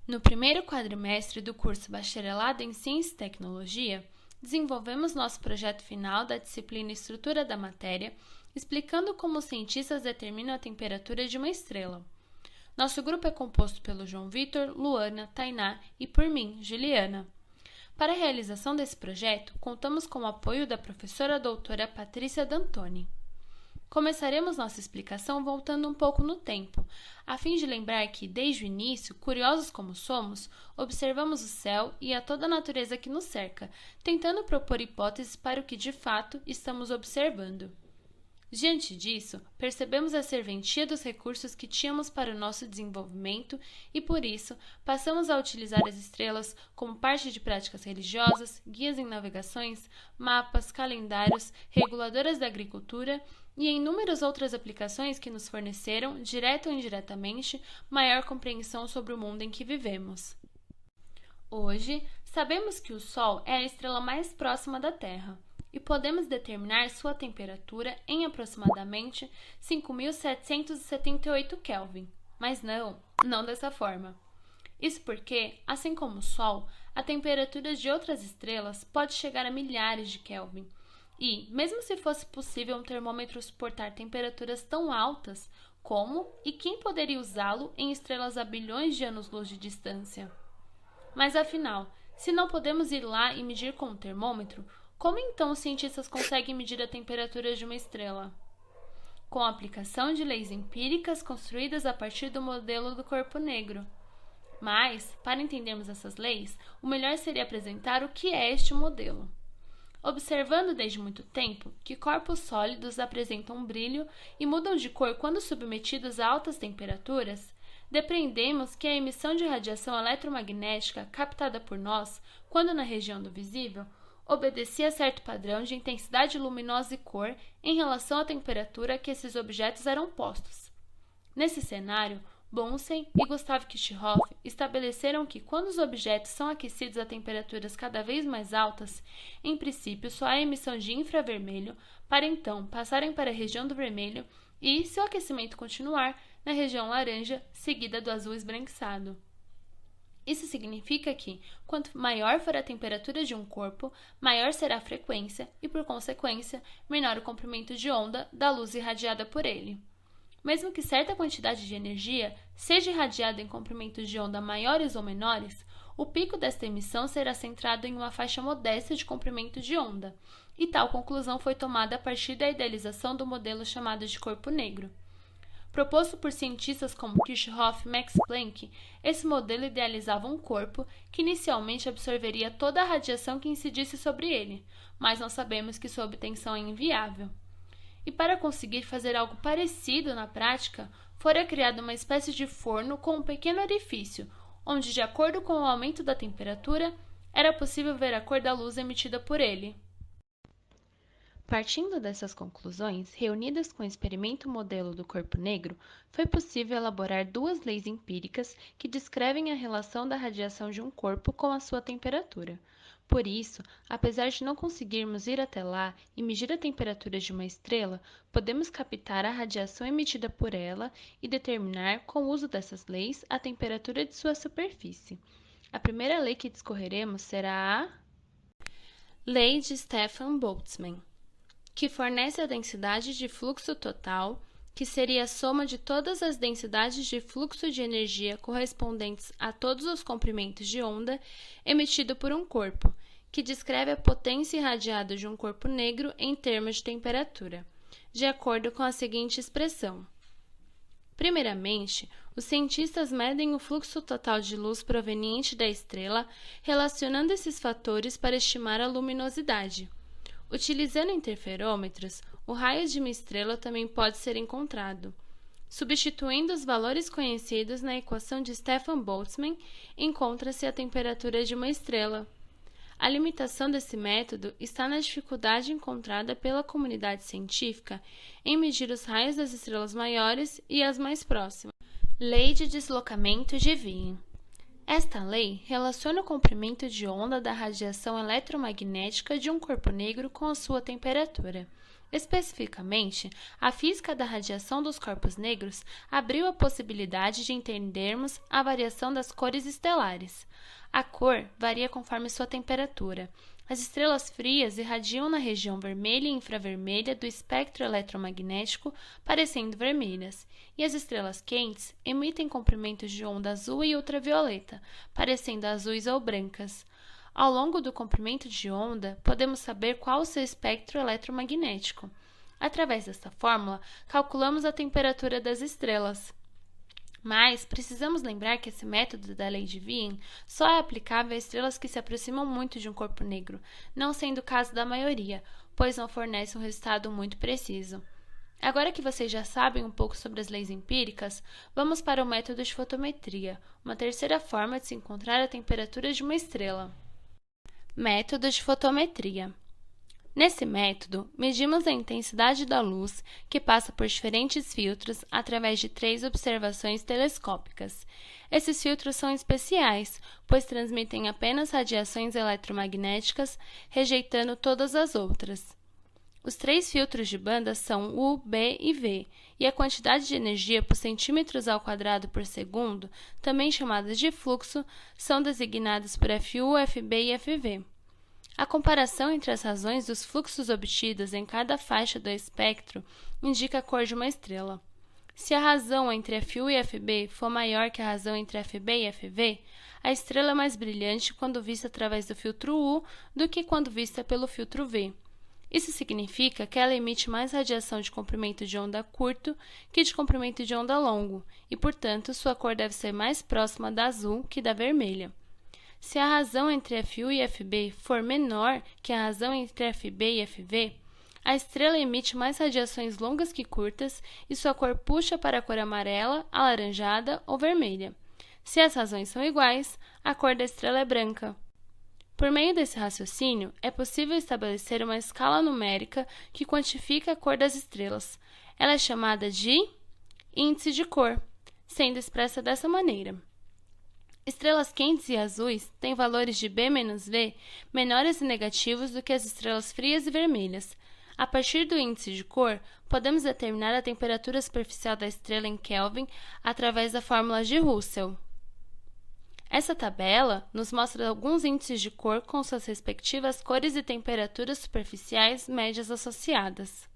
No primeiro quadrimestre do curso Bacharelado em Ciência e Tecnologia, desenvolvemos nosso projeto final da disciplina Estrutura da Matéria, explicando como os cientistas determinam a temperatura de uma estrela. Nosso grupo é composto pelo João Vitor, Luana, Tainá e por mim, Juliana. Para a realização desse projeto, contamos com o apoio da professora doutora Patrícia D'Antoni. Começaremos nossa explicação voltando um pouco no tempo, a fim de lembrar que, desde o início, curiosos como somos, observamos o céu e a toda a natureza que nos cerca, tentando propor hipóteses para o que de fato estamos observando. Diante disso, percebemos a serventia dos recursos que tínhamos para o nosso desenvolvimento e, por isso, passamos a utilizar as estrelas como parte de práticas religiosas, guias em navegações, mapas, calendários, reguladoras da agricultura e em inúmeras outras aplicações que nos forneceram, direta ou indiretamente, maior compreensão sobre o mundo em que vivemos. Hoje, sabemos que o Sol é a estrela mais próxima da Terra e podemos determinar sua temperatura em aproximadamente 5.778 Kelvin, mas não dessa forma. Isso porque, assim como o Sol, a temperatura de outras estrelas pode chegar a milhares de Kelvin. E, mesmo se fosse possível um termômetro suportar temperaturas tão altas, como e quem poderia usá-lo em estrelas a bilhões de anos-luz de distância? Mas afinal, se não podemos ir lá e medir com um termômetro, como então os cientistas conseguem medir a temperatura de uma estrela? Com a aplicação de leis empíricas construídas a partir do modelo do corpo negro. Mas, para entendermos essas leis, o melhor seria apresentar o que é este modelo. Observando desde muito tempo que corpos sólidos apresentam brilho e mudam de cor quando submetidos a altas temperaturas, depreendemos que a emissão de radiação eletromagnética captada por nós, quando na região do visível, obedecia a certo padrão de intensidade luminosa e cor em relação à temperatura a que esses objetos eram postos. Nesse cenário, Bunsen e Gustav Kirchhoff estabeleceram que quando os objetos são aquecidos a temperaturas cada vez mais altas, em princípio só há emissão de infravermelho, para então passarem para a região do vermelho e, se o aquecimento continuar, na região laranja, seguida do azul esbranquiçado. Isso significa que, quanto maior for a temperatura de um corpo, maior será a frequência e, por consequência, menor o comprimento de onda da luz irradiada por ele. Mesmo que certa quantidade de energia seja irradiada em comprimentos de onda maiores ou menores, o pico desta emissão será centrado em uma faixa modesta de comprimento de onda, e tal conclusão foi tomada a partir da idealização do modelo chamado de corpo negro. Proposto por cientistas como Kirchhoff e Max Planck, esse modelo idealizava um corpo que inicialmente absorveria toda a radiação que incidisse sobre ele, mas nós sabemos que sua obtenção é inviável. E para conseguir fazer algo parecido na prática, fora criada uma espécie de forno com um pequeno orifício, onde, de acordo com o aumento da temperatura, era possível ver a cor da luz emitida por ele. Partindo dessas conclusões, reunidas com o experimento modelo do corpo negro, foi possível elaborar duas leis empíricas que descrevem a relação da radiação de um corpo com a sua temperatura. Por isso, apesar de não conseguirmos ir até lá e medir a temperatura de uma estrela, podemos captar a radiação emitida por ela e determinar, com o uso dessas leis, a temperatura de sua superfície. A primeira lei que discorreremos será a Lei de Stefan Boltzmann, que fornece a densidade de fluxo total, que seria a soma de todas as densidades de fluxo de energia correspondentes a todos os comprimentos de onda emitido por um corpo, que descreve a potência irradiada de um corpo negro em termos de temperatura, de acordo com a seguinte expressão. Primeiramente, os cientistas medem o fluxo total de luz proveniente da estrela, relacionando esses fatores para estimar a luminosidade. Utilizando interferômetros, o raio de uma estrela também pode ser encontrado. Substituindo os valores conhecidos na equação de Stefan Boltzmann, encontra-se a temperatura de uma estrela. A limitação desse método está na dificuldade encontrada pela comunidade científica em medir os raios das estrelas maiores e as mais próximas. Lei de deslocamento de Wien. Esta lei relaciona o comprimento de onda da radiação eletromagnética de um corpo negro com a sua temperatura, Especificamente, a física da radiação dos corpos negros abriu a possibilidade de entendermos a variação das cores estelares. A cor varia conforme sua temperatura. As estrelas frias irradiam na região vermelha e infravermelha do espectro eletromagnético, parecendo vermelhas, e as estrelas quentes emitem comprimentos de onda azul e ultravioleta, parecendo azuis ou brancas. Ao longo do comprimento de onda, podemos saber qual o seu espectro eletromagnético. Através desta fórmula, calculamos a temperatura das estrelas. Mas precisamos lembrar que esse método da lei de Wien só é aplicável a estrelas que se aproximam muito de um corpo negro, não sendo o caso da maioria, pois não fornece um resultado muito preciso. Agora que vocês já sabem um pouco sobre as leis empíricas, vamos para o método de fotometria, uma terceira forma de se encontrar a temperatura de uma estrela. Método de fotometria. Nesse método, medimos a intensidade da luz que passa por diferentes filtros através de 3 observações telescópicas. Esses filtros são especiais, pois transmitem apenas radiações eletromagnéticas, rejeitando todas as outras. Os 3 filtros de banda são U, B e V, e a quantidade de energia por centímetros ao quadrado por segundo, também chamadas de fluxo, são designadas por FU, FB e FV. A comparação entre as razões dos fluxos obtidos em cada faixa do espectro indica a cor de uma estrela. Se a razão entre FU e FB for maior que a razão entre FB e FV, a estrela é mais brilhante quando vista através do filtro U do que quando vista pelo filtro V. Isso significa que ela emite mais radiação de comprimento de onda curto que de comprimento de onda longo, e, portanto, sua cor deve ser mais próxima da azul que da vermelha. Se a razão entre FU e FB for menor que a razão entre FB e FV, a estrela emite mais radiações longas que curtas e sua cor puxa para a cor amarela, alaranjada ou vermelha. Se as razões são iguais, a cor da estrela é branca. Por meio desse raciocínio, é possível estabelecer uma escala numérica que quantifica a cor das estrelas. Ela é chamada de índice de cor, sendo expressa dessa maneira. Estrelas quentes e azuis têm valores de B-V menores e negativos do que as estrelas frias e vermelhas. A partir do índice de cor, podemos determinar a temperatura superficial da estrela em Kelvin através da fórmula de Russell. Essa tabela nos mostra alguns índices de cor com suas respectivas cores e temperaturas superficiais médias associadas.